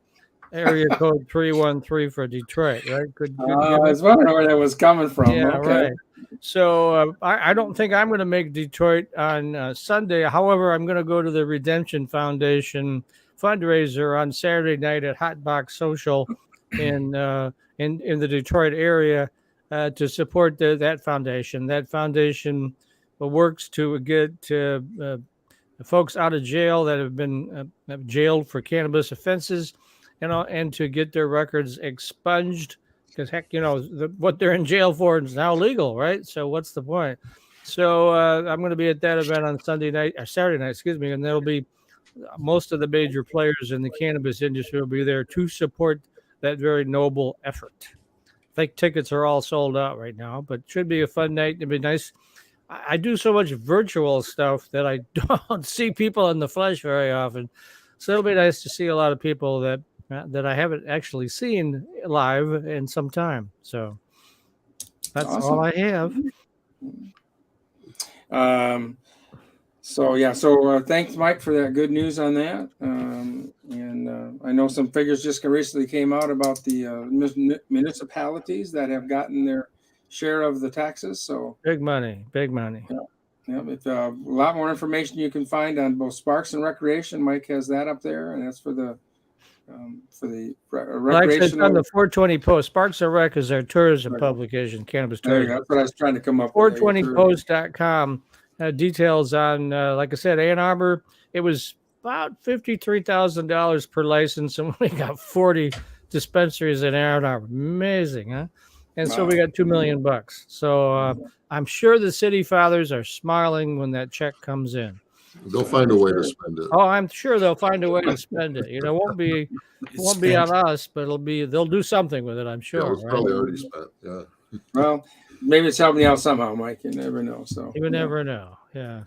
Area code 313 for Detroit, right? I was wondering where that was coming from. Yeah, Okay. right. So I don't think I'm going to make Detroit on Sunday. However, I'm going to go to the Redemption Foundation fundraiser on Saturday night at Hot Box Social in the Detroit area to support that foundation. That foundation works to get folks out of jail that have been jailed for cannabis offenses, and to get their records expunged, because heck, what they're in jail for is now legal, right? So what's the point? So I'm going to be at that event on Saturday night, and there'll be most of the major players in the cannabis industry will be there to support that very noble effort. I think tickets are all sold out right now, but it should be a fun night. It'd be nice. I do so much virtual stuff that I don't see people in the flesh very often. So it'll be nice to see a lot of people that I haven't actually seen live in some time. So that's awesome. all I have. So thanks, Mike, for that good news on that. And I know some figures just recently came out about the municipalities that have gotten their share of the taxes. So big money. Yeah, a lot more information you can find on both Sparks and Recreation. Mike has that up there, and that's for the recreational. It's on the 420 Post. Sparks and Rec is our tourism publication, cannabis tourism. That's what I was trying to come up 420post.com. Details on, like I said, Ann Arbor. It was about $53,000 per license, and we got 40 dispensaries in Ann Arbor. Amazing, huh? And so we got $2 million. So I'm sure the city fathers are smiling when that check comes in. They'll find a way to spend it. Oh, I'm sure they'll find a way to spend it. It won't be on us, but they'll do something with it. I'm sure. Yeah, it's probably already spent. Yeah. Well, maybe it's helping you out somehow, Mike. You never know. So you never know. Yeah.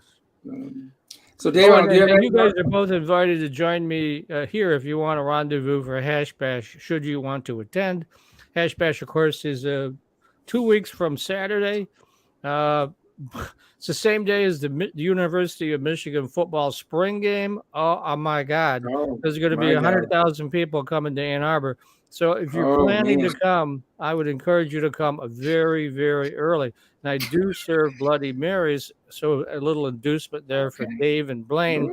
So, Dave, you guys are both invited to join me here if you want a rendezvous for a hash bash. Should you want to attend, hash bash, of course, is 2 weeks from Saturday. It's the same day as the University of Michigan football spring game. Oh my God. There's going to be 100,000 people coming to Ann Arbor. So if you're planning to come, I would encourage you to come very, very early. And I do serve Bloody Marys, so a little inducement there for Dave and Blaine.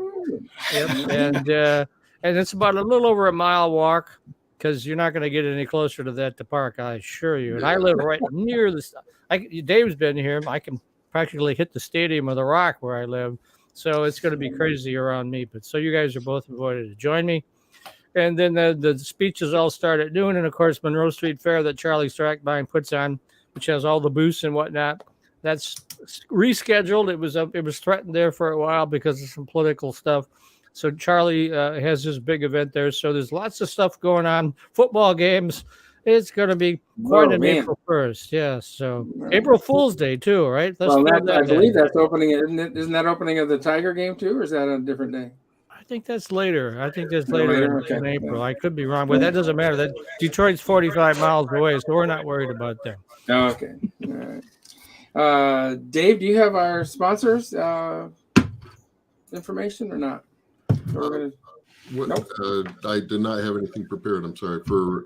Yep. And it's about a little over a mile walk, because you're not going to get any closer to that to park, I assure you. And I live right near Dave's been here. I can practically hit the Stadium of the Rock where I live. So it's going to be crazy around me. But so you guys are both invited to join me. And then the speeches all start at noon. And, of course, Monroe Street Fair that Charlie Strackbine puts on, which has all the booths and whatnot, that's rescheduled. It was threatened there for a while because of some political stuff. So Charlie has his big event there. So there's lots of stuff going on. Football games. It's going to be quite an April 1st. Yeah. So April Fool's Day too, right? I believe that's opening. Isn't that opening of the Tiger game too, or is that a different day? I think that's later. In April. I could be wrong, but that doesn't matter. That Detroit's 45 miles away, so we're not worried about that. Okay. All right. Dave, do you have our sponsors information or not? Nope. I did not have anything prepared. I'm sorry for.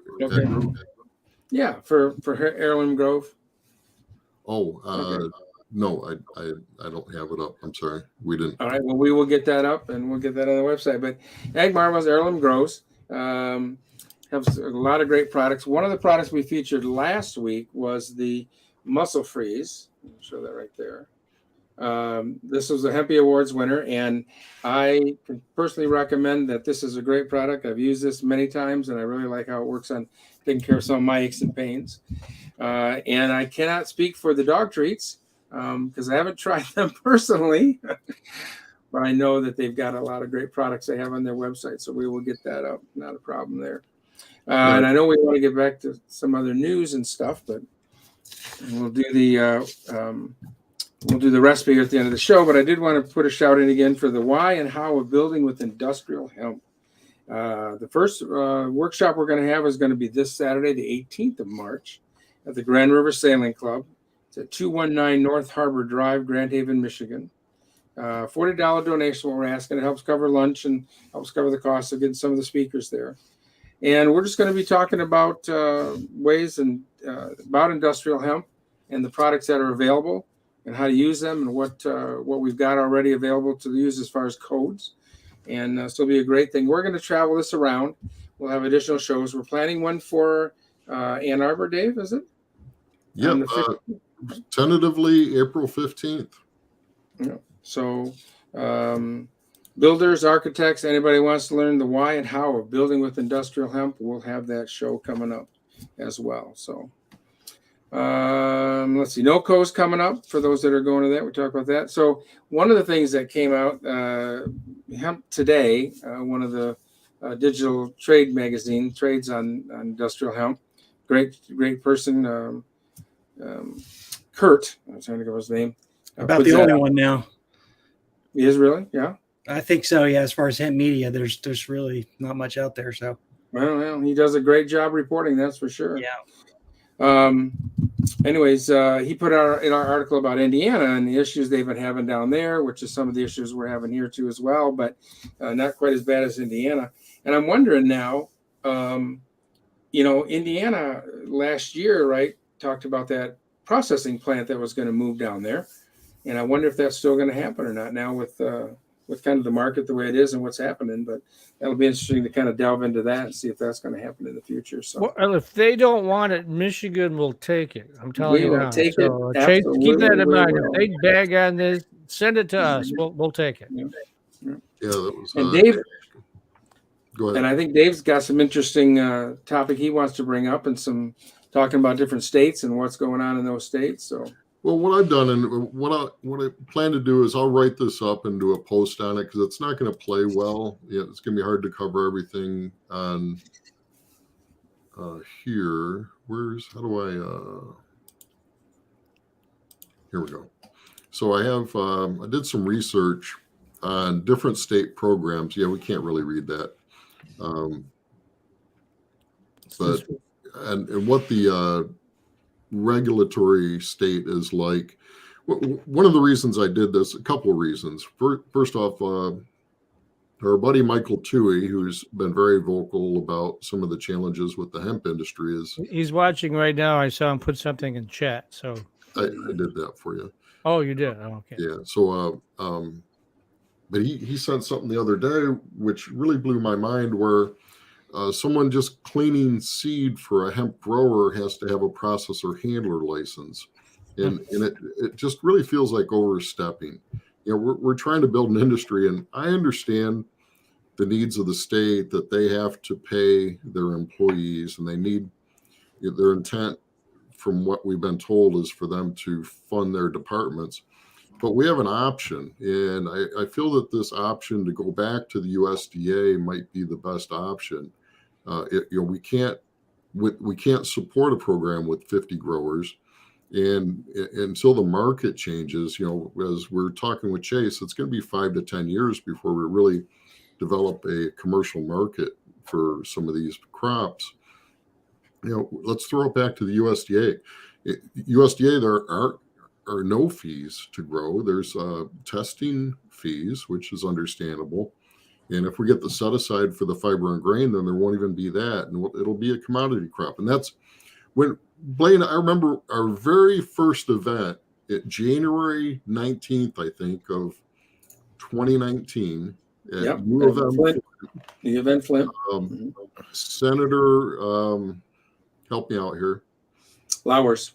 Yeah, for Heirloom Grove. No, I don't have it up. I'm sorry, we didn't. All right, well, we will get that up, and we'll get that on the website. But Ag Marvel's Heirloom Grows have a lot of great products. One of the products we featured last week was the Muscle Freeze. I'll show that right there. This was a Hempy Awards winner, and I can personally recommend that this is a great product. I've used this many times, and I really like how it works on taking care of some of my aches and pains. And I cannot speak for the dog treats because I haven't tried them personally, but I know that they've got a lot of great products they have on their website, so we will get that up. Not a problem there. And I know we want to get back to some other news and stuff, but we'll do the recipe here at the end of the show. But I did want to put a shout in again for the why and how of building with industrial hemp. The first workshop we're going to have is going to be this Saturday, the 18th of March, at the Grand River Sailing Club. It's at 219 North Harbor Drive, Grand Haven, Michigan. $40 donation, what we're asking. It helps cover lunch and helps cover the cost of getting some of the speakers there. And we're just going to be talking about ways and about industrial hemp and the products that are available and how to use them and what we've got already available to use as far as codes. And so it'll be a great thing. We're going to travel this around. We'll have additional shows. We're planning one for Ann Arbor, Dave, is it? Yeah, tentatively April 15th. Yeah. So builders, architects, anybody wants to learn the why and how of building with industrial hemp, we'll have that show coming up as well. So let's see, NOCO's coming up for those that are going to that. We talked about that. So one of the things that came out, Hemp Today, one of the digital trade magazine, trades on industrial hemp. Great person, Kurt, I'm trying to think of his name. About the only one now. He is really? Yeah. I think so. Yeah. As far as hemp media, there's really not much out there. So. Well, he does a great job reporting. That's for sure. Yeah. Anyways, he put out in our article about Indiana and the issues they've been having down there, which is some of the issues we're having here too as well, but not quite as bad as Indiana. And I'm wondering now, Indiana last year, right, talked about that processing plant that was going to move down there. And I wonder if that's still going to happen or not now with kind of the market the way it is and what's happening. But that'll be interesting to kind of delve into that and see if that's going to happen in the future. So, well, if they don't want it, Michigan will take it. I'm telling you now. Take so it. Chase, keep that in mind. If they bag on this, send it to us. We'll take it. Yeah, that was. And Dave, go ahead. And I think Dave's got some interesting topic he wants to bring up and some talking about different states and what's going on in those states. So. Well, what I've done and what I plan to do is I'll write this up and do a post on it because it's not going to play well. Yeah, it's going to be hard to cover everything on here. Here we go. So I did some research on different state programs. Yeah, we can't really read that. But what the regulatory state is like. One of the reasons I did this, a couple of reasons. First off, our buddy Michael Toohey, who's been very vocal about some of the challenges with the hemp industry, he's watching right now. I saw him put something in chat, so I did that for you. Oh, you did? Oh, okay. Yeah. So, but he sent something the other day which really blew my mind, where someone just cleaning seed for a hemp grower has to have a processor handler license. And it just really feels like overstepping. We're trying to build an industry, and I understand the needs of the state, that they have to pay their employees, and they need their intent, from what we've been told, is for them to fund their departments. But we have an option, and I feel that this option to go back to the USDA might be the best option. We can't support a program with 50 growers. And until the market changes, as we're talking with Chase, it's going to be 5 to 10 years before we really develop a commercial market for some of these crops. Let's throw it back to the USDA. USDA, there are no fees to grow. There's testing fees, which is understandable. And if we get the set aside for the fiber and grain, then there won't even be that, and it'll be a commodity crop. And that's when Blaine, I remember our very first event at January 19th, I think, of 2019 at U of M. Flint. The event Flint. Senator, help me out here. Lowers.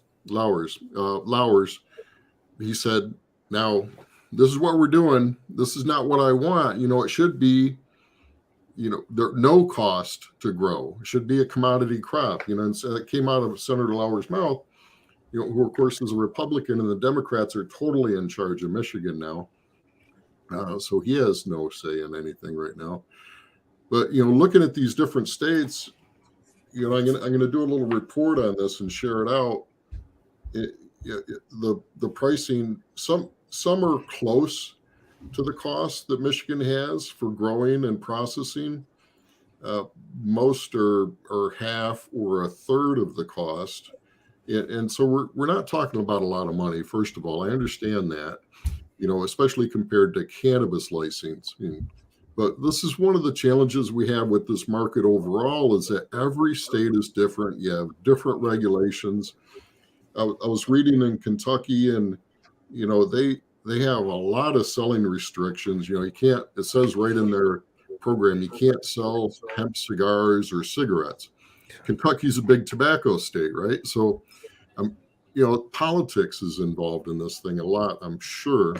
He said, now this is what we're doing. This is not what I want. It should be, there no cost to grow. It should be a commodity crop. And so it came out of Senator Lauer's mouth, who of course is a Republican, and the Democrats are totally in charge of Michigan now. So he has no say in anything right now. But looking at these different states, I'm gonna do a little report on this and share it out. The pricing, some are close to the cost that Michigan has for growing and processing. Most are half or a third of the cost, and so we're not talking about a lot of money. First of all, I understand that, especially compared to cannabis licensing. But this is one of the challenges we have with this market overall, is that every state is different. You have different regulations. I was reading in Kentucky, and they have a lot of selling restrictions. You can't. It says right in their program, you can't sell hemp cigars or cigarettes. Kentucky's a big tobacco state, right? So, politics is involved in this thing a lot, I'm sure.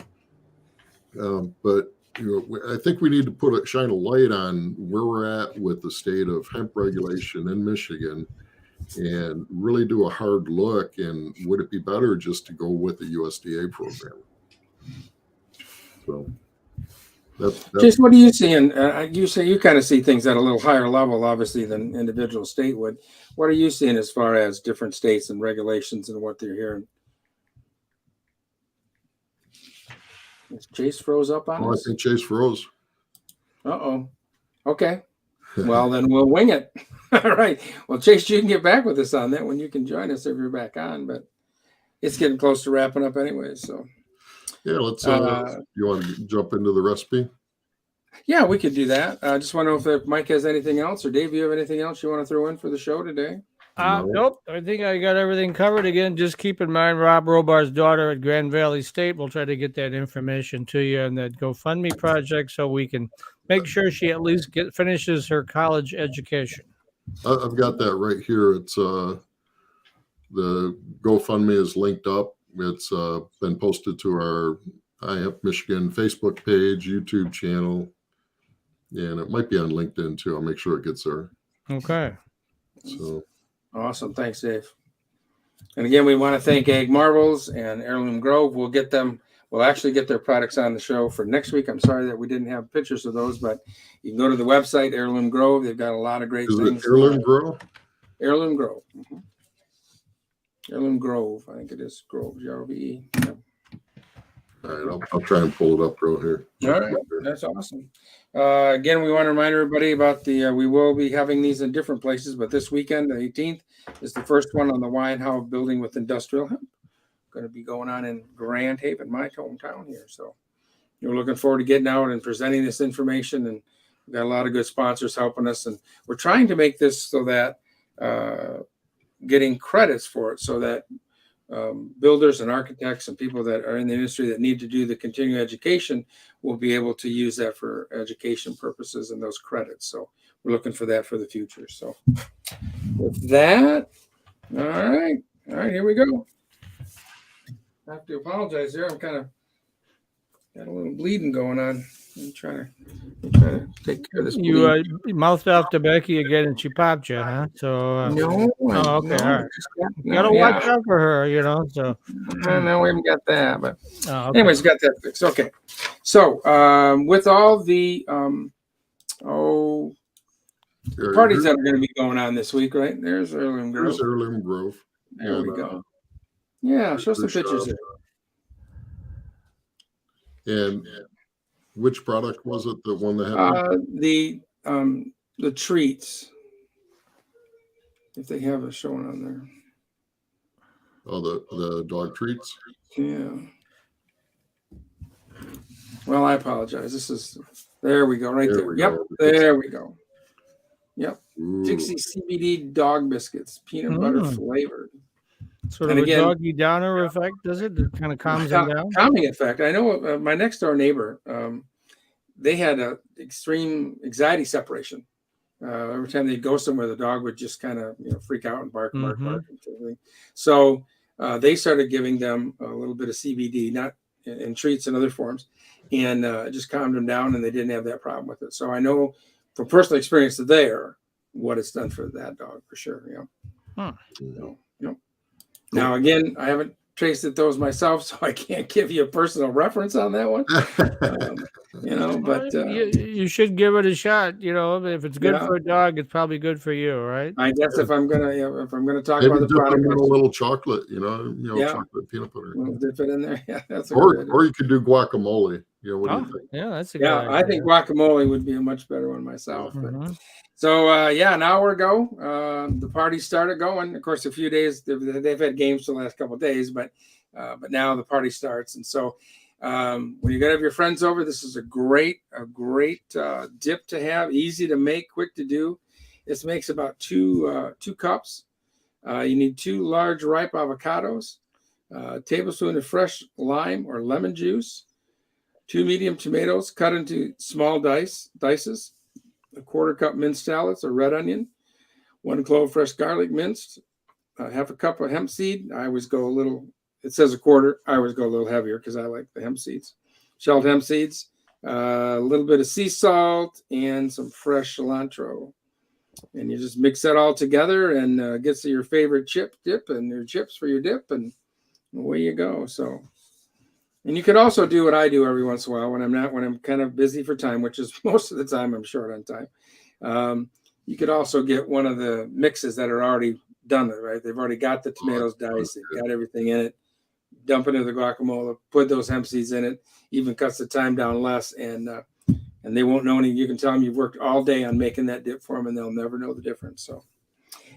But I think we need to shine a light on where we're at with the state of hemp regulation in Michigan, and really do a hard look. And would it be better just to go with the USDA program? So that's Just what are you seeing? You say you kind of see things at a little higher level, obviously, than individual state would. What are you seeing as far as different states and regulations and what they're hearing? Is Chase froze up on us? I think Chase froze. Uh-oh. Okay. Well, then we'll wing it. All right. Well, Chase, you can get back with us on that when you can join us if you're back on, but it's getting close to wrapping up anyway. So yeah, let's you want to jump into the recipe? Yeah, we could do that. I just want to know if Mike has anything else, or Dave, you have anything else you want to throw in for the show today? Nope. I think I got everything covered. Again, just keep in mind Rob Robar's daughter at Grand Valley State. We'll try to get that information to you on that GoFundMe project, so we can make sure she at least finishes her college education. I've got that right here. It's the GoFundMe is linked up. It's been posted to our iHemp Michigan Facebook page, YouTube channel, and it might be on LinkedIn too. I'll make sure it gets there. Okay. So awesome. Thanks, Dave. And again, we want to thank Ag Marvels and Heirloom Grove. We'll actually get their products on the show for next week. I'm sorry that we didn't have pictures of those, but you can go to the website, Heirloom Grove. They've got a lot of great things. Is it Heirloom Grove? Heirloom Grove. Mm-hmm. Heirloom Grove. I think it is Grove, G-R-O-V-E. Yep. All right, I'll try and pull it up real here. All right, that's awesome. Again, we want to remind everybody about we will be having these in different places, but this weekend, the 18th, is the first one on the Weinhoff building with industrial hemp. Going to be going on in Grand Haven, my hometown here. So we're looking forward to getting out and presenting this information, and we've got a lot of good sponsors helping us, and we're trying to make this so that getting credits for it, so that builders and architects and people that are in the industry that need to do the continuing education will be able to use that for education purposes and those credits. So we're looking for that for the future. So with that, all right, here we go. I have to apologize there. I'm kind of got a little bleeding going on. I'm trying to take care of this. You mouthed off to Becky again, and she popped you, huh? So no. Oh, okay, no, all right. No, Gotta watch out for her, So no, we haven't got that, but okay. Anyways, got that fixed. Okay, so with all the parties that are going to be going on this week, right? There's Heirloom Grove. There's Heirloom Grove. There we go. Yeah, show some pictures there. And which product was it? The one that had the treats. If they have it showing on there. Oh, the dog treats. Yeah. Well, I apologize. There we go, right there. Yep, there we go. Yep. Ooh. Dixie CBD dog biscuits, peanut butter flavored. Sort of a doggy downer effect, does it? It kind of calms them down. Calming effect. I know my next door neighbor, they had an extreme anxiety separation. Every time they'd go somewhere, the dog would just kind of freak out and bark. So they started giving them a little bit of CBD, not in treats and other forms, and just calmed them down, and they didn't have that problem with it. So I know from personal experience there what it's done for that dog for sure. Now again, I haven't tasted those myself, so I can't give you a personal reference on that one. But you should give it a shot. If it's good for a dog, it's probably good for you, right? I guess if I'm gonna talk Maybe about the dip product, them in a little chocolate, chocolate peanut butter. we'll dip it in there. Yeah, that's a Or good idea. or you could do guacamole. What do you think? Yeah, that's a good idea. I think guacamole would be a much better one myself. But, so an hour ago, the party started going. Of course, a few days they've had games for the last couple of days, but now the party starts. And so when you're gonna have your friends over, this is a great dip to have, easy to make, quick to do. This makes about two cups. You need 2 large ripe avocados, a tablespoon of fresh lime or lemon juice, 2 medium tomatoes cut into small dices, a 1/4 cup minced shallots or red onion, 1 clove fresh garlic minced, 1/2 cup of hemp seed. I always go a little, it says 1/4. I always go a little heavier because I like the hemp seeds. Shelled hemp seeds, a little bit of sea salt, and some fresh cilantro. And you just mix that all together and get to your favorite dip and your chips for your dip, and away you go. So, and you could also do what I do every once in a while when I'm kind of busy for time, which is most of the time I'm short on time. You could also get one of the mixes that are already done, right? They've already got the tomatoes diced, they've got everything in it. Dump it into the guacamole, put those hemp seeds in it, even cuts the time down less, and they won't know any. You can tell them you've worked all day on making that dip for them, and they'll never know the difference. So,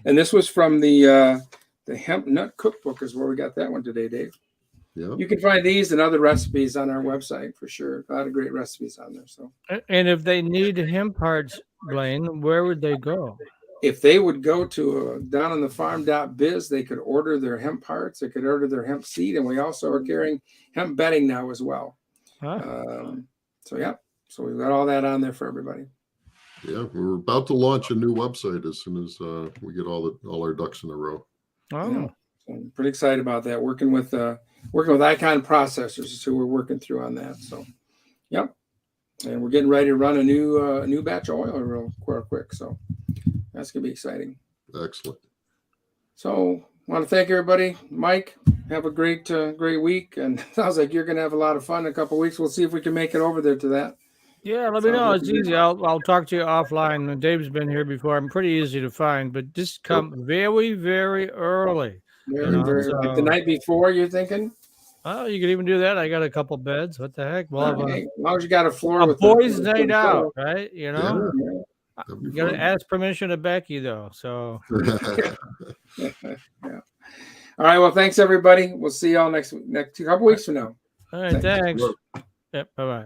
and this was from the Hemp Nut Cookbook, is where we got that one today, Dave. Yeah. You can find these and other recipes on our website for sure. A lot of great recipes on there. So, and if they need hemp parts, Blaine, where would they go? If they would go to down on the farm.biz, they could order their hemp parts. They could order their hemp seed, and we also are carrying hemp bedding now as well. So we've got all that on there for everybody. Yeah, we're about to launch a new website as soon as we get all our ducks in a row. Oh, So I'm pretty excited about that. Working with Icon Processors is who we're working through on that. So, yep, and we're getting ready to run a new batch of oil real quick. So that's gonna be exciting. Excellent. So I want to thank everybody. Mike, have a great week, and sounds like you're gonna have a lot of fun in a couple of weeks. We'll see if we can make it over there to that. yeah. Let me know. It's easy. I'll talk to you offline. Dave's been here before. I'm pretty easy to find, but just come very, very early. Like the night before, you're thinking? Oh, you could even do that. I got a couple beds. What the heck? Well, As long as you got a floor a with boys' night out, right? Yeah. You got to ask permission to Becky, though. So, yeah. All right. Well, thanks everybody. We'll see y'all next couple weeks from now. all right. Thanks. Yep. Bye bye.